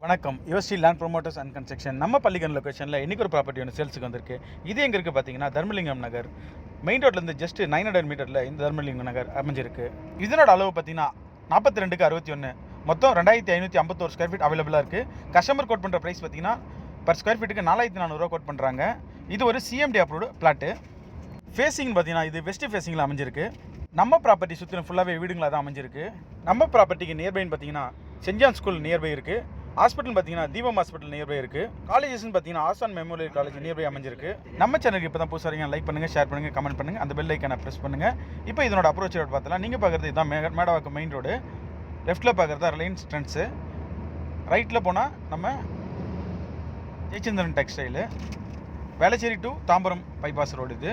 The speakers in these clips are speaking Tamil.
வணக்கம். UST land promoters and construction நம்ம பள்ளிக்கரண் லொக்கேஷனில் இன்றைக்கி ஒரு ப்ராப்பர்ட்டி ஒன்று சேல்ஸுக்கு வந்திருக்கு. இது எங்கே இருக்குது பார்த்தீங்கன்னா, தர்மலிங்கம் நகர் மெயின் ரோட்லேருந்து ஜஸ்ட் 900 மீட்டரில் இந்த தர்மலிங்கம் நகர் அமைஞ்சிருக்கு. இதனோட அளவு பார்த்தீங்கன்னா 42/61, மொத்தம் 2551 ஸ்கொயர் ஃபீட் அவைலபிளாக இருக்குது. கஸ்டமர் கோட் பண்ணுற ப்ரைஸ் பார்த்தீங்கன்னா பர் ஸ்கொயர் ஃபீட்டுக்கு 4400 கோட் பண்ணுறாங்க. இது ஒரு சிஎம்டி அப்ரூவ்டு பிளாட்டு. ஃபேஸிங் பார்த்தீங்கன்னா இது வெஸ்ட் ஃபேஸிங்கில் அமைஞ்சிருக்கு. நம்ம ப்ராப்பர்ட்டி சுற்றிலும் ஃபுல்லாகவே வீடுங்களாக தான் அமைஞ்சிருக்கு. நம்ம ப்ராப்பர்ட்டிக்கு நியர்பைன்னு பார்த்தீங்கன்னா சென்ட் ஜான் ஸ்கூல் நியர்பை இருக்குது. ஹாஸ்பிட்டல் பார்த்தீங்கன்னா தீபம் ஹாஸ்பிட்டல் நியர்பை இருக்குது. காலேஜஸ்ன்னு பார்த்தீங்கன்னா ஆசான் மெமோரியல் காலேஜ் நியர்பை அமைஞ்சிருக்கு. நம்ம சேனலுக்கு இப்போ தான் புதுசாக லைக் பண்ணுங்கள், ஷேர் பண்ணுங்கள், கமெண்ட் பண்ணுங்கள், அந்த பெல் ஐக்கானை ப்ரெஸ் பண்ணுங்கள். இப்போ இதனோட அப்ரோச் ரோடு பார்த்தலாம். நீங்கள் பார்க்குறது இதுதான் மேடவாக்கம் மெயின் ரோடு. லெஃப்ட்டில் பார்க்குறது ரிலையன்ஸ் ட்ரெண்ட்ஸு. ரைட்டில் போனால் நம்ம Jayachandran textile. Velachery to Tambaram bypass road இது.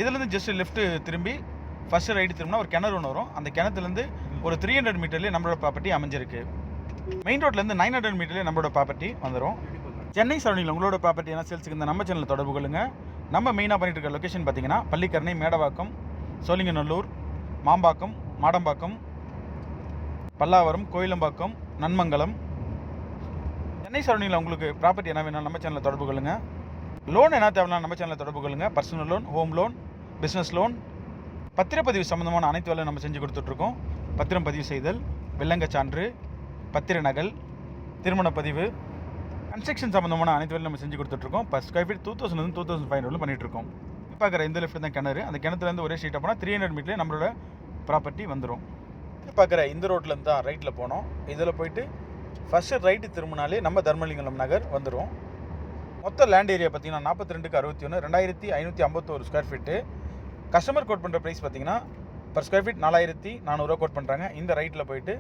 இதுலேருந்து ஜஸ்ட் லெஃப்ட்டு திரும்பி ஃபஸ்ட்டு ரைட்டு திரும்பினா ஒரு கிணறு ஒன்று வரும். அந்த கிணத்துலேருந்து ஒரு 300 மீட்டர்லேயே நம்மளோட ப்ராப்பர்ட்டி அமைஞ்சிருக்கு. மெயின் ரோட்லேருந்து 900 மீட்டர்லேயே நம்மளோட ப்ராப்பர்ட்டி வந்துடும். சென்னை சரௌண்டிங்கில் உங்களோட ப்ராப்பர்ட்டி என்ன சேல்ஸுக்கு இந்த நம்ம சேனலில் தொடர்பு கொள்ளுங்க. நம்ம மெயினாக பண்ணிட்டு இருக்க லொக்கேஷன் பார்த்தீங்கன்னா பள்ளிக்கரணை, மேடவாக்கம், சோழிங்கநல்லூர், மாம்பாக்கம், மாடம்பாக்கம், பல்லாவரம், கோயிலம்பாக்கம், நன்மங்கலம். சென்னை சரௌண்டிங்கில் உங்களுக்கு ப்ராப்பர்ட்டி என்ன வேணும் நம்ம சேனலில் தொடர்பு கொள்ளுங்க. லோன் என்ன தேவைன்னா நம்ம சேனலில் தொடர்பு கொள்ளுங்க. Personal loan, home loan, business loan, பத்திரப்பதிவு சம்மந்தமான அனைத்து வேலையும் நம்ம செஞ்சு கொடுத்துட்ருக்கோம். பத்திரம் பதிவு செய்தல், வில்லங்க சான்று, பத்திர நகல், திருமண பதிவு, கன்ஸ்ட்ரக்ஷன் சம்மந்தமான அனைத்து வேலையும் நம்ம செஞ்சு கொடுத்துட்ருக்கோம். பர் ஸ்கொயர் ஃபீட் 2000 2500 பண்ணிகிட்ருக்கோம். பார்க்குற இந்த லெஃப்ட் தான் கிணறு. அந்த கிணத்துலேருந்து ஒரே ஸ்ட்ரீட்டாக போனால் 300 மீட்டர்லேயே நம்மளோட ப்ராப்பர்ட்டி வந்துடும். பார்க்குற இந்த ரோட்லேருந்து தான் ரைட்டில் போனோம். இதில் போயிட்டு ஃபஸ்ட்டு ரைட்டு திரும்பினாலே நம்ம தர்மலிங்கம் நகர் வந்துடும். மொத்த லேண்ட் ஏரியா பார்த்தீங்கன்னா 42/61, 2551 ஸ்கொயர் ஃபீட்டு. கஸ்டமர் கோட் பண்ணுற ப்ரைஸ் பார்த்தீங்கன்னா பர் ஸ்கொயர் ஃபீட் 4400 கோட் பண்ணுறாங்க. இந்த ரைட்டில் போயிட்டு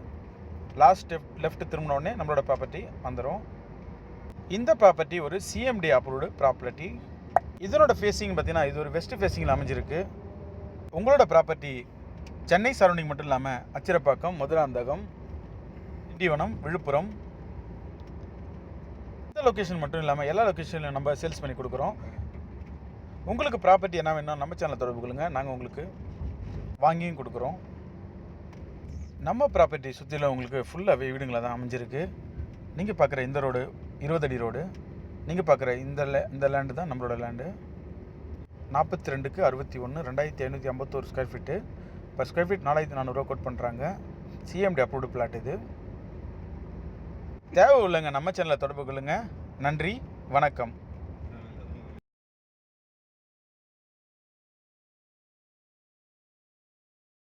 லாஸ்ட் லெஃப்ட் திரும்பினோடனே நம்மளோட ப்ராப்பர்ட்டி வந்துடும். இந்த ப்ராப்பர்ட்டி ஒரு சிஎம்டி அப்ரூவ்டு ப்ராப்பர்ட்டி. இதனோட ஃபேஸிங் பார்த்தீங்கன்னா இது ஒரு வெஸ்ட் ஃபேஸிங்கில் அமைஞ்சிருக்கு. உங்களோட ப்ராப்பர்ட்டி சென்னை சரௌண்டிங் மட்டும் இல்லாமல் அச்சிரப்பாக்கம், மதுராந்தகம், திண்டிவனம், விழுப்புரம், இந்த லொக்கேஷன் மட்டும் இல்லாமல் எல்லா லொக்கேஷன்லையும் நம்ம சேல்ஸ் பண்ணி கொடுக்குறோம். உங்களுக்கு ப்ராப்பர்ட்டி என்ன வேணும் நம்ம சேனலை தொடர்பு கொள்ளுங்கள். நாங்கள் உங்களுக்கு வாங்கியும் கொடுக்குறோம். நம்ம ப்ராப்பர்ட்டி சுற்றிலும் உங்களுக்கு ஃபுல்லாகவே வீடுங்களாக தான் அமைஞ்சிருக்கு. நீங்கள் பார்க்குற இந்த ரோடு 20 அடி ரோடு. நீங்கள் பார்க்குற இந்த லேண்டு தான் நம்மளோட land. 42/61, 2551 square feet. Per square feet 4400 quote பண்ணுறாங்க. சிஎம்டி அப்ரூவ்டு பிளாட் இது. தேவை உள்ளங்க நம்ம சேனலை தொடர்பு கொள்ளுங்கள். நன்றி, வணக்கம்.